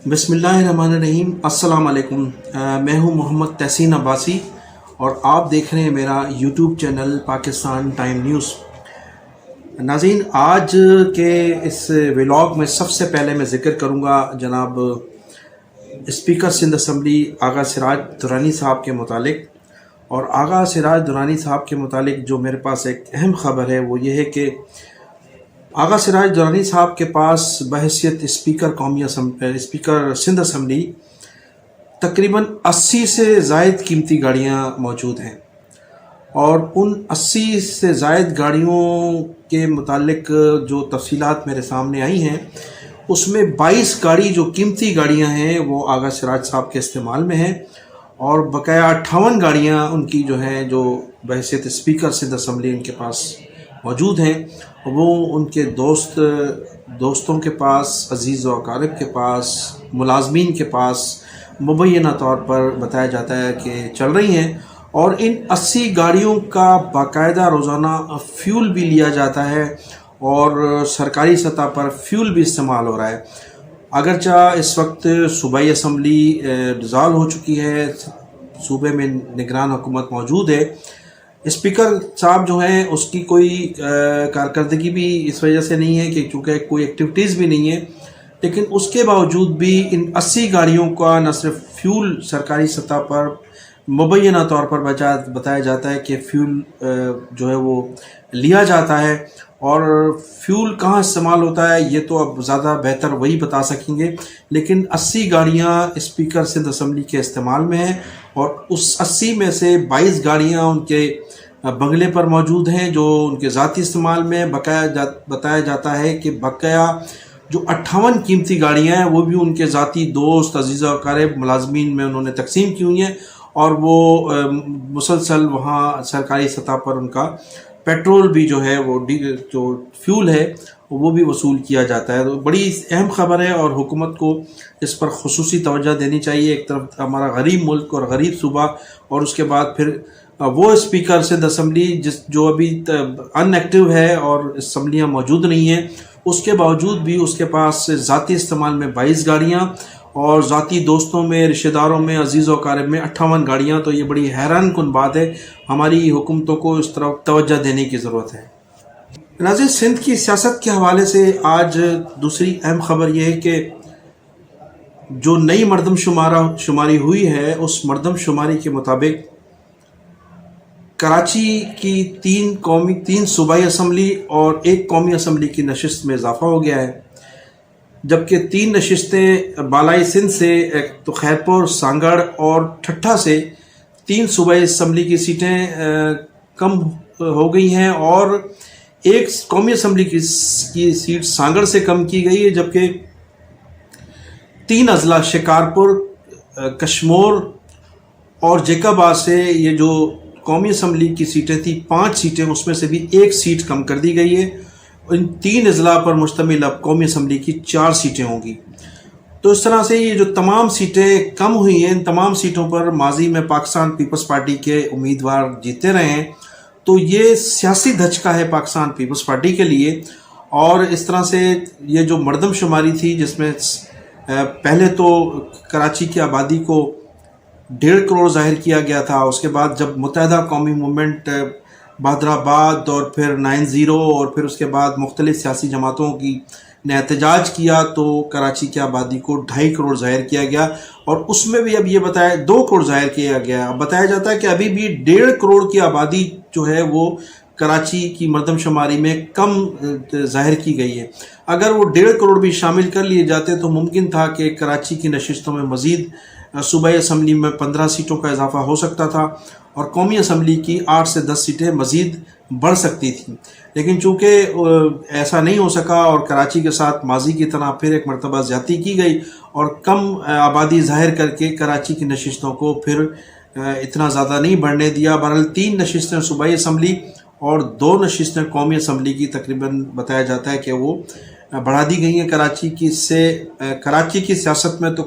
بسم اللہ الرحمن الرحیم۔ السلام علیکم۔ میں ہوں محمد تحسین عباسی اور آپ دیکھ رہے ہیں میرا YouTube channel Pakistan time news. ناظرین، آج کے اس ولاگ میں سب سے پہلے میں ذکر کروں گا جناب اسپیکر سندھ اسمبلی آغا سراج درانی صاحب کے متعلق۔ اور آغا سراج درانی صاحب کے متعلق جو میرے پاس ایک اہم خبر ہے وہ یہ ہے کہ آغا سراج درانی صاحب کے پاس بحیثیت اسپیکر سندھ اسمبلی تقریباً 80 سے زائد قیمتی گاڑیاں موجود ہیں، اور ان 80 سے زائد گاڑیوں کے متعلق جو تفصیلات میرے سامنے آئی ہیں اس میں 22 گاڑی جو قیمتی گاڑیاں ہیں وہ آغا سراج صاحب کے استعمال میں ہیں، اور بقایا 58 گاڑیاں ان کی جو ہیں جو بحیثیت اسپیکر سندھ اسمبلی ان کے پاس موجود ہیں، وہ ان کے دوستوں کے پاس، عزیز و اقارب کے پاس، ملازمین کے پاس مبینہ طور پر بتایا جاتا ہے کہ چل رہی ہیں۔ اور ان 80 گاڑیوں کا باقاعدہ روزانہ فیول بھی لیا جاتا ہے اور سرکاری سطح پر فیول بھی استعمال ہو رہا ہے۔ اگرچہ اس وقت صوبائی اسمبلی ڈیزالو ہو چکی ہے، صوبے میں نگران حکومت موجود ہے، اسپیکر صاحب جو ہیں اس کی کوئی کارکردگی بھی اس وجہ سے نہیں ہے کہ چونکہ کوئی ایکٹیویٹیز بھی نہیں ہے، لیکن اس کے باوجود بھی ان 80 گاڑیوں کا نہ صرف فیول سرکاری سطح پر مبینہ طور پر بتایا جاتا ہے کہ فیول جو ہے وہ لیا جاتا ہے، اور فیول کہاں استعمال ہوتا ہے یہ تو اب زیادہ بہتر وہی بتا سکیں گے، لیکن 80 گاڑیاں اسپیکر سندھ اسمبلی کے استعمال میں ہیں، اور اس 80 میں سے 22 گاڑیاں ان کے بنگلے پر موجود ہیں جو ان کے ذاتی استعمال میں بتایا جاتا ہے کہ بقایا جو 58 قیمتی گاڑیاں ہیں وہ بھی ان کے ذاتی دوست، عزیز و اقارب، ملازمین میں انہوں نے تقسیم کی ہوئی ہیں، اور وہ مسلسل وہاں سرکاری سطح پر ان کا پیٹرول بھی جو ہے وہ جو فیول ہے وہ بھی وصول کیا جاتا ہے۔ تو بڑی اہم خبر ہے اور حکومت کو اس پر خصوصی توجہ دینی چاہیے۔ ایک طرف ہمارا غریب ملک اور غریب صوبہ، اور اس کے بعد پھر وہ اسپیکر سندھ اسمبلی جو ابھی ان ایکٹیو ہے اور اسمبلیاں موجود نہیں ہیں، اس کے باوجود بھی اس کے پاس ذاتی استعمال میں 22 گاڑیاں اور ذاتی دوستوں میں، رشتہ داروں میں، عزیز و اقارب میں 58 گاڑیاں۔ تو یہ بڑی حیران کن بات ہے، ہماری حکومتوں کو اس طرف توجہ دینے کی ضرورت ہے۔ ناظرین، سندھ کی سیاست کے حوالے سے آج دوسری اہم خبر یہ ہے کہ جو نئی مردم شماری ہوئی ہے اس مردم شماری کے مطابق کراچی کی 3 صوبائی اسمبلی اور 1 قومی اسمبلی کی نشست میں اضافہ ہو گیا ہے، جبکہ 3 نشستیں بالائی سندھ سے، ایک تو خیرپور، سانگڑ اور ٹھٹھا سے 3 صوبائی اسمبلی کی سیٹیں کم ہو گئی ہیں، اور 1 قومی اسمبلی کی سیٹ سانگڑ سے کم کی گئی ہے، جبکہ 3 اضلاع شکارپور، کشمور اور جیکب آباد سے یہ جو قومی اسمبلی کی سیٹیں تھیں 5 سیٹیں، اس میں سے بھی 1 سیٹ کم کر دی گئی ہے۔ ان 3 اضلاع پر مشتمل اب قومی اسمبلی کی 4 سیٹیں ہوں گی۔ تو اس طرح سے یہ جو تمام سیٹیں کم ہوئی ہیں، ان تمام سیٹوں پر ماضی میں پاکستان پیپلز پارٹی کے امیدوار جیتے رہے ہیں، تو یہ سیاسی دھچکا ہے پاکستان پیپلز پارٹی کے لیے۔ اور اس طرح سے یہ جو مردم شماری تھی جس میں پہلے تو کراچی کی آبادی کو 1.5 کروڑ ظاہر کیا گیا تھا، اس کے بعد جب متحدہ قومی موومنٹ بہادر آباد اور پھر 90 اور پھر اس کے بعد مختلف سیاسی جماعتوں کی نے احتجاج کیا تو کراچی کی آبادی کو 2.5 کروڑ ظاہر کیا گیا، اور اس میں بھی اب یہ 2 کروڑ ظاہر کیا گیا۔ بتایا جاتا ہے کہ ابھی بھی 1.5 کروڑ کی آبادی جو ہے وہ کراچی کی مردم شماری میں کم ظاہر کی گئی ہے۔ اگر وہ 1.5 کروڑ بھی شامل کر لیے جاتے تو ممکن تھا کہ کراچی کی نشستوں میں مزید صوبائی اسمبلی میں 15 سیٹوں کا اضافہ ہو سکتا تھا، اور قومی اسمبلی کی 8 سے 10 سیٹیں مزید بڑھ سکتی تھیں، لیکن چونکہ ایسا نہیں ہو سکا اور کراچی کے ساتھ ماضی کی طرح پھر ایک مرتبہ زیادتی کی گئی اور کم آبادی ظاہر کر کے کراچی کی نشستوں کو پھر اتنا زیادہ نہیں بڑھنے دیا۔ بہرحال 3 نشستیں صوبائی اسمبلی اور 2 نشستیں قومی اسمبلی کی تقریباً بتایا جاتا ہے کہ وہ بڑھا دی گئی ہیں کراچی کی۔ اس سے کراچی کی سیاست میں تو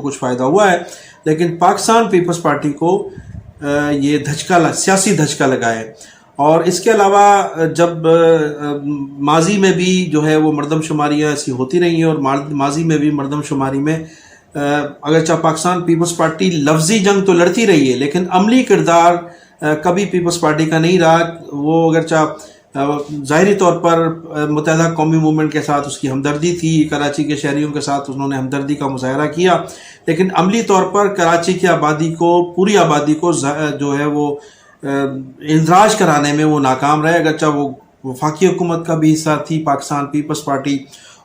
کچھ فائدہ ہوا ہے، لیکن پاکستان پیپلز پارٹی کو یہ سیاسی دھچکا لگا ہے۔ اور اس کے علاوہ جب ماضی میں بھی جو ہے وہ مردم شماریاں ایسی ہوتی رہی ہیں، اور ماضی میں بھی مردم شماری میں اگرچہ پاکستان پیپلز پارٹی لفظی جنگ تو لڑتی رہی ہے، لیکن عملی کردار کبھی پیپلز پارٹی کا نہیں رہا. وہ اگرچہ ظاہری طور پر متحدہ قومی موومنٹ کے ساتھ اس کی ہمدردی تھی، کراچی کے شہریوں کے ساتھ انہوں نے ہمدردی کا مظاہرہ کیا، لیکن عملی طور پر کراچی کی آبادی کو، پوری آبادی کو جو ہے وہ اندراج کرانے میں وہ ناکام رہے. اگرچہ وہ وفاقی حکومت کا بھی حصہ تھی پاکستان پیپلز پارٹی،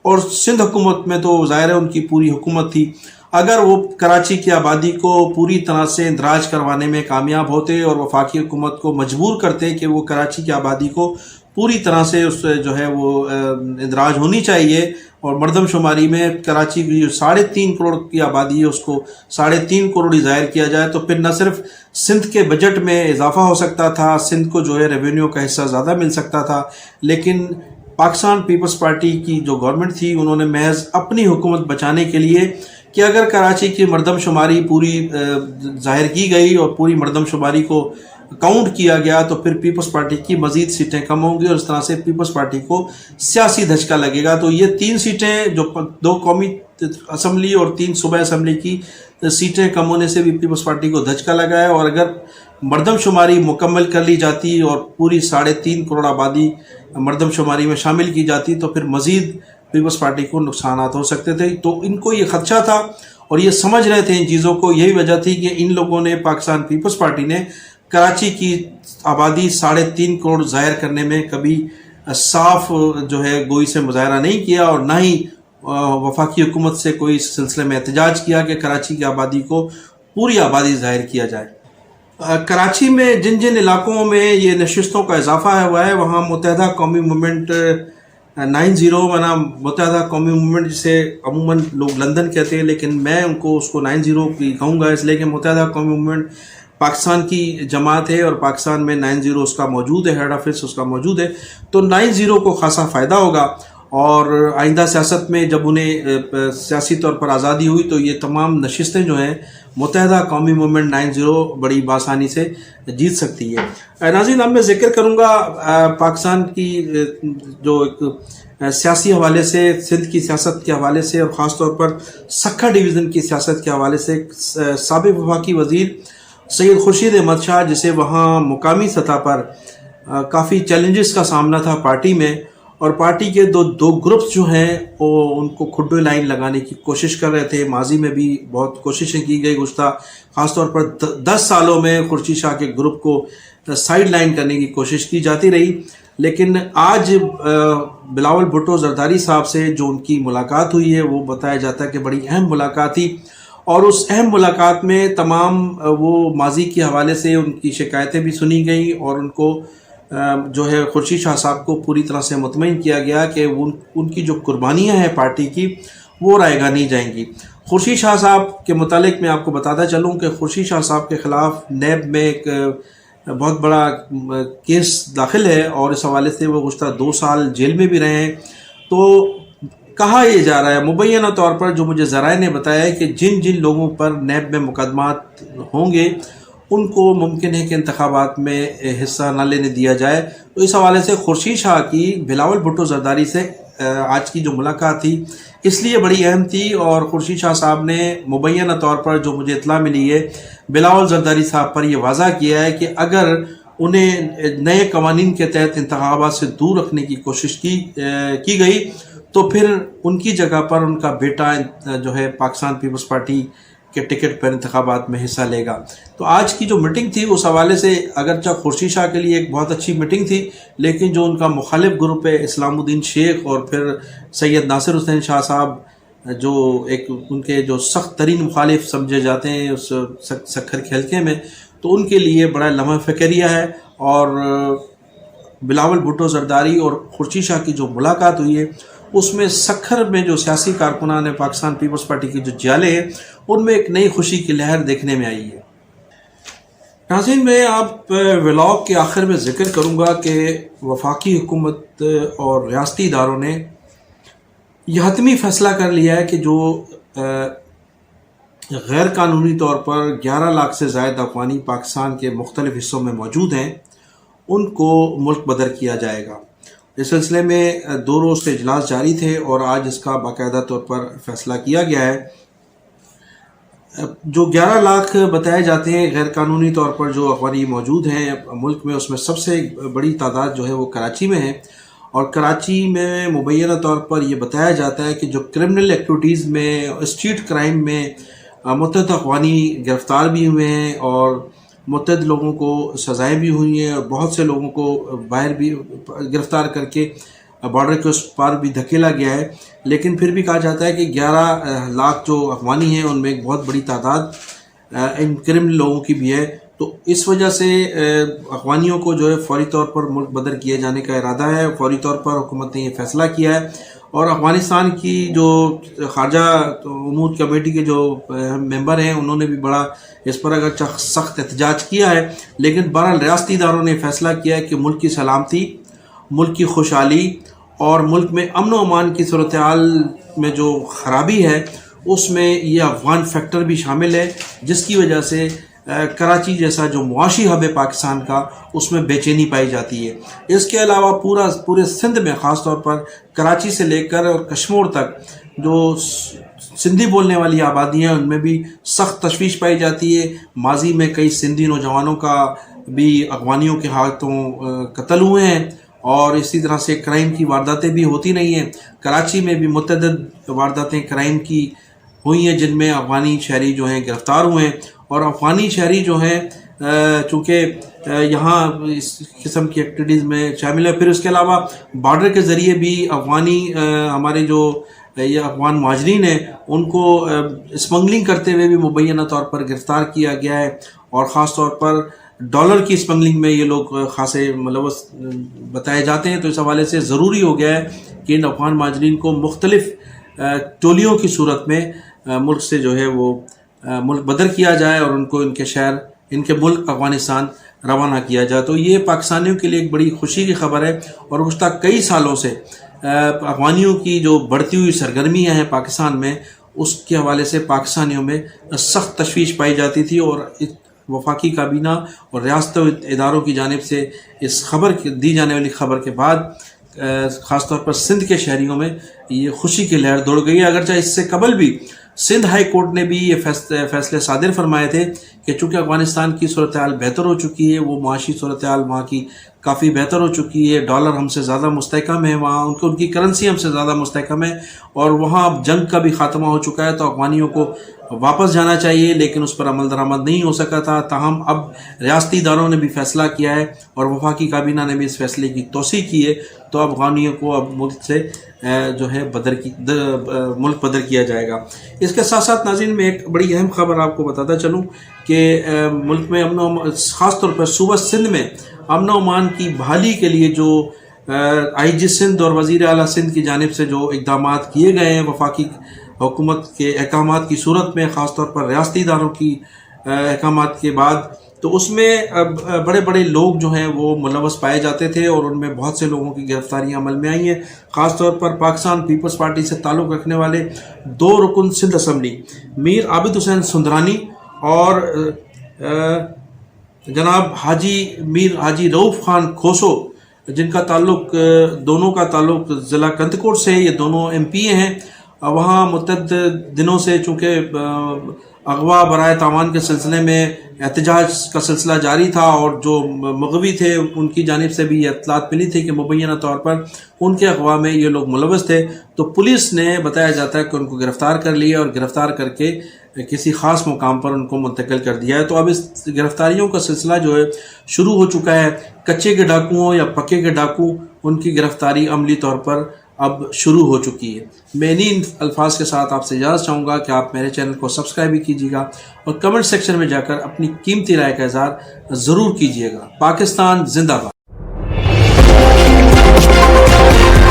اور سندھ حکومت میں تو ظاہر ہے ان کی پوری حکومت تھی. اگر وہ کراچی کی آبادی کو پوری طرح سے اندراج کروانے میں کامیاب ہوتے اور وفاقی حکومت کو مجبور کرتے کہ وہ کراچی کی آبادی کو پوری طرح سے اس جو ہے وہ اندراج ہونی چاہیے، اور مردم شماری میں کراچی کی جو 3.5 کروڑ کی آبادی ہے اس کو 3.5 کروڑ ظاہر کیا جائے، تو پھر نہ صرف سندھ کے بجٹ میں اضافہ ہو سکتا تھا، سندھ کو جو ہے ریونیو کا حصہ زیادہ مل سکتا تھا، لیکن پاکستان پیپلز پارٹی کی جو گورنمنٹ تھی انہوں نے محض اپنی حکومت بچانے کے لیے کہ اگر کراچی کی مردم شماری پوری ظاہر کی گئی اور پوری مردم شماری کو کاؤنٹ کیا گیا تو پھر پیپلز پارٹی کی مزید سیٹیں کم ہوں گی، اور اس طرح سے پیپلز پارٹی کو سیاسی دھچکا لگے گا. تو یہ 3 سیٹیں جو 2 قومی اسمبلی اور 3 صوبہ اسمبلی کی سیٹیں کم ہونے سے بھی پیپلز پارٹی کو دھچکا لگا ہے، اور اگر مردم شماری مکمل کر لی جاتی اور پوری 3.5 کروڑ آبادی مردم شماری میں شامل کی جاتی تو پھر مزید پیپلز پارٹی کو نقصانات ہو سکتے تھے. تو ان کو یہ خدشہ تھا اور یہ سمجھ رہے تھے ان چیزوں کو. یہی وجہ تھی کہ ان لوگوں نے، پاکستان پیپلز پارٹی نے، کراچی کی آبادی 3.5 کروڑ ظاہر کرنے میں کبھی صاف جو ہے گوئی سے مظاہرہ نہیں کیا، اور نہ ہی وفاقی حکومت سے کوئی اس سلسلے میں احتجاج کیا کہ کراچی کی آبادی کو پوری آبادی ظاہر کیا جائے. کراچی میں جن جن علاقوں میں یہ نشستوں کا اضافہ ہوا ہے وہاں متحدہ قومی موومنٹ 90 منا متحدہ قومی موومنٹ جسے عموماً لوگ لندن کہتے ہیں، لیکن میں ان کو اس کو 90 کی کہوں گا، اس لیے کہ متحدہ قومی موومنٹ پاکستان کی جماعت ہے اور پاکستان میں 90 اس کا موجود ہے، ہیڈ آفس اس کا موجود ہے. تو 90 کو خاصا فائدہ ہوگا، اور آئندہ سیاست میں جب انہیں سیاسی طور پر آزادی ہوئی تو یہ تمام نشستیں جو ہیں متحدہ قومی موومنٹ 90 بڑی بآسانی سے جیت سکتی ہے. ناظرین، اب میں ذکر کروں گا پاکستان کی جو ایک سیاسی حوالے سے، سندھ کی سیاست کے حوالے سے، اور خاص طور پر سکھا ڈویژن کی سیاست کے حوالے سے سابق وفاقی وزیر سید خورشید احمد شاہ، جسے وہاں مقامی سطح پر کافی چیلنجز کا سامنا تھا پارٹی میں، اور پارٹی کے دو گروپس جو ہیں وہ ان کو کھڈو لائن لگانے کی کوشش کر رہے تھے. ماضی میں بھی بہت کوششیں کی گئی، گزشتہ خاص طور پر 10 سالوں میں خورشید شاہ کے گروپ کو سائیڈ لائن کرنے کی کوشش کی جاتی رہی. لیکن آج بلاول بھٹو زرداری صاحب سے جو ان کی ملاقات ہوئی ہے وہ بتایا جاتا ہے کہ بڑی اہم ملاقات تھی، اور اس اہم ملاقات میں تمام وہ ماضی کے حوالے سے ان کی شکایتیں بھی سنی گئیں، اور ان کو جو ہے خورشید شاہ صاحب کو پوری طرح سے مطمئن کیا گیا کہ ان کی جو قربانیاں ہیں پارٹی کی وہ رائے گاہ نہیں جائیں گی. خورشید شاہ صاحب کے متعلق میں آپ کو بتاتا چلوں کہ خورشید شاہ صاحب کے خلاف نیب میں ایک بہت بڑا کیس داخل ہے، اور اس حوالے سے وہ گزشتہ 2 سال جیل میں بھی رہے ہیں. تو کہا یہ جا رہا ہے مبینہ طور پر، جو مجھے ذرائع نے بتایا ہے، کہ جن جن لوگوں پر نیب میں مقدمات ہوں گے ان کو ممکن ہے کہ انتخابات میں حصہ نہ لینے دیا جائے. تو اس حوالے سے خورشید شاہ کی بلاول بھٹو زرداری سے آج کی جو ملاقات تھی اس لیے بڑی اہم تھی، اور خورشید شاہ صاحب نے مبینہ طور پر جو مجھے اطلاع ملی ہے بلاول زرداری صاحب پر یہ واضح کیا ہے کہ اگر انہیں نئے قوانین کے تحت انتخابات سے دور رکھنے کی کوشش کی گئی تو پھر ان کی جگہ پر ان کا بیٹا جو ہے پاکستان پیپلز پارٹی کے ٹکٹ پر انتخابات میں حصہ لے گا. تو آج کی جو میٹنگ تھی اس حوالے سے اگرچہ خورشید شاہ کے لیے ایک بہت اچھی میٹنگ تھی، لیکن جو ان کا مخالف گروپ ہے اسلام الدین شیخ اور پھر سید ناصر حسین شاہ صاحب، جو ایک ان کے جو سخت ترین مخالف سمجھے جاتے ہیں اس سکھر کے حلقے میں، تو ان کے لیے بڑا لمحہ فکریہ ہے. اور بلاول بھٹو زرداری اور خورشید شاہ کی جو ملاقات ہوئی ہے اس میں سکھر میں جو سیاسی کارکنان ہیں پاکستان پیپلز پارٹی کے جو جالے ہیں ان میں ایک نئی خوشی کی لہر دیکھنے میں آئی ہے. ناظرین، میں آپ ولاگ کے آخر میں ذکر کروں گا کہ وفاقی حکومت اور ریاستی اداروں نے یہ حتمی فیصلہ کر لیا ہے کہ جو غیر قانونی طور پر 11 لاکھ سے زائد افغانی پاکستان کے مختلف حصوں میں موجود ہیں ان کو ملک بدر کیا جائے گا۔ اس سلسلے میں 2 روز سے اجلاس جاری تھے اور آج اس کا باقاعدہ طور پر فیصلہ کیا گیا ہے۔ جو 11 لاکھ بتائے جاتے ہیں غیر قانونی طور پر جو افغانی موجود ہیں ملک میں، اس میں سب سے بڑی تعداد جو ہے وہ کراچی میں ہے، اور کراچی میں مبینہ طور پر یہ بتایا جاتا ہے کہ جو کرمنل ایکٹیویٹیز میں، اسٹریٹ کرائم میں متعدد افغانی گرفتار بھی ہوئے ہیں اور متعدد لوگوں کو سزائیں بھی ہوئی ہیں، اور بہت سے لوگوں کو باہر بھی گرفتار کر کے بارڈر کے اس پار بھی دھکیلا گیا ہے۔ لیکن پھر بھی کہا جاتا ہے کہ 11 لاکھ جو افغانی ہیں ان میں ایک بہت بڑی تعداد ان کرمنل لوگوں کی بھی ہے۔ تو اس وجہ سے افغانیوں کو جو ہے فوری طور پر ملک بدر کیے جانے کا ارادہ ہے، فوری طور پر حکومت نے یہ فیصلہ کیا ہے، اور افغانستان کی جو خارجہ امور کمیٹی کے جو ممبر ہیں انہوں نے بھی بڑا اس پر اگرچہ سخت احتجاج کیا ہے، لیکن بہرحال ریاستی اداروں نے فیصلہ کیا ہے کہ ملک کی سلامتی، ملک کی خوشحالی اور ملک میں امن و امان کی صورتحال میں جو خرابی ہے اس میں یہ افغان فیکٹر بھی شامل ہے، جس کی وجہ سے کراچی جیسا جو معاشی ہب ہے پاکستان کا اس میں بے چینی پائی جاتی ہے۔ اس کے علاوہ پورے سندھ میں، خاص طور پر کراچی سے لے کر کشمور تک جو سندھی بولنے والی آبادی ہیں ان میں بھی سخت تشویش پائی جاتی ہے۔ ماضی میں کئی سندھی نوجوانوں کا بھی افغانیوں کے ہاتھوں قتل ہوئے ہیں، اور اسی طرح سے کرائم کی وارداتیں بھی ہوتی نہیں ہیں۔ کراچی میں بھی متعدد وارداتیں کرائم کی ہوئی ہیں جن میں افغانی شہری جو ہیں گرفتار ہوئے ہیں، اور افغانی شہری جو ہیں چونکہ یہاں اس قسم کی ایکٹیویٹیز میں شامل ہے۔ پھر اس کے علاوہ بارڈر کے ذریعے بھی افغانی ہمارے جو یہ افغان مہاجرین ہیں ان کو اسمگلنگ کرتے ہوئے بھی مبینہ طور پر گرفتار کیا گیا ہے، اور خاص طور پر ڈالر کی اسمگلنگ میں یہ لوگ خاصے ملوث بتائے جاتے ہیں۔ تو اس حوالے سے ضروری ہو گیا ہے کہ ان افغان مہاجرین کو مختلف ٹولیوں کی صورت میں ملک سے جو ہے وہ ملک بدر کیا جائے اور ان کو ان کے شہر، ان کے ملک افغانستان روانہ کیا جائے۔ تو یہ پاکستانیوں کے لیے ایک بڑی خوشی کی خبر ہے، اور گزشتہ کئی سالوں سے افغانیوں کی جو بڑھتی ہوئی سرگرمیاں ہیں پاکستان میں، اس کے حوالے سے پاکستانیوں میں سخت تشویش پائی جاتی تھی، اور وفاقی کابینہ اور ریاست اداروں کی جانب سے اس خبر دی جانے والی خبر کے بعد خاص طور پر سندھ کے شہریوں میں یہ خوشی کی لہر دوڑ گئی ہے۔ اگرچہ اس سے قبل بھی سندھ ہائی کورٹ نے بھی یہ فیصلے صادر فرمائے تھے کہ چونکہ افغانستان کی صورتحال بہتر ہو چکی ہے، وہ معاشی صورتحال وہاں کی کافی بہتر ہو چکی ہے، ڈالر ہم سے زیادہ مستحکم ہے، وہاں ان کی کرنسی ہم سے زیادہ مستحکم ہے، اور وہاں اب جنگ کا بھی خاتمہ ہو چکا ہے، تو افغانیوں کو واپس جانا چاہیے، لیکن اس پر عمل درآمد نہیں ہو سکا تھا۔ تاہم اب ریاستی اداروں نے بھی فیصلہ کیا ہے اور وفاقی کابینہ نے بھی اس فیصلے کی توثیق کی ہے، تو افغانیوں کو اب ملک سے جو ہے ملک بدر کیا جائے گا۔ اس کے ساتھ ساتھ ناظرین میں ایک بڑی اہم خبر آپ کو بتاتا چلوں کہ ملک میں خاص طور پر صوبہ سندھ میں امن و امان کی بحالی کے لیے جو آئی جی سندھ اور وزیر اعلیٰ سندھ کی جانب سے جو اقدامات کیے گئے ہیں وفاقی حکومت کے احکامات کی صورت میں، خاص طور پر ریاستی اداروں کی احکامات کے بعد، تو اس میں بڑے بڑے لوگ جو ہیں وہ ملوث پائے جاتے تھے، اور ان میں بہت سے لوگوں کی گرفتاریاں عمل میں آئی ہیں۔ خاص طور پر پاکستان پیپلز پارٹی سے تعلق رکھنے والے 2 رکن سندھ اسمبلی، میر عابد حسین سندرانی اور جناب میر حاجی رؤف خان کھوسو، جن کا تعلق دونوں کا تعلق ضلع کنتکوٹ سے، یہ دونوں ایم پی ہیں۔ وہاں متعدد دنوں سے چونکہ اغوا برائے تاوان کے سلسلے میں احتجاج کا سلسلہ جاری تھا، اور جو مغوی تھے ان کی جانب سے بھی یہ اطلاعات ملی تھی کہ مبینہ طور پر ان کے اغوا میں یہ لوگ ملوث تھے، تو پولیس نے بتایا جاتا ہے کہ ان کو گرفتار کر لیا اور گرفتار کر کے کسی خاص مقام پر ان کو منتقل کر دیا ہے۔ تو اب اس گرفتاریوں کا سلسلہ جو ہے شروع ہو چکا ہے۔ کچے کے ڈاکوؤں یا پکے کے ڈاکو، ان کی گرفتاری عملی طور پر اب شروع ہو چکی ہے۔ میں انہی الفاظ کے ساتھ آپ سے اجازت چاہوں گا کہ آپ میرے چینل کو سبسکرائب بھی کیجیے گا، اور کمنٹ سیکشن میں جا کر اپنی قیمتی رائے کا اظہار ضرور کیجیے گا۔ پاکستان زندہ باد۔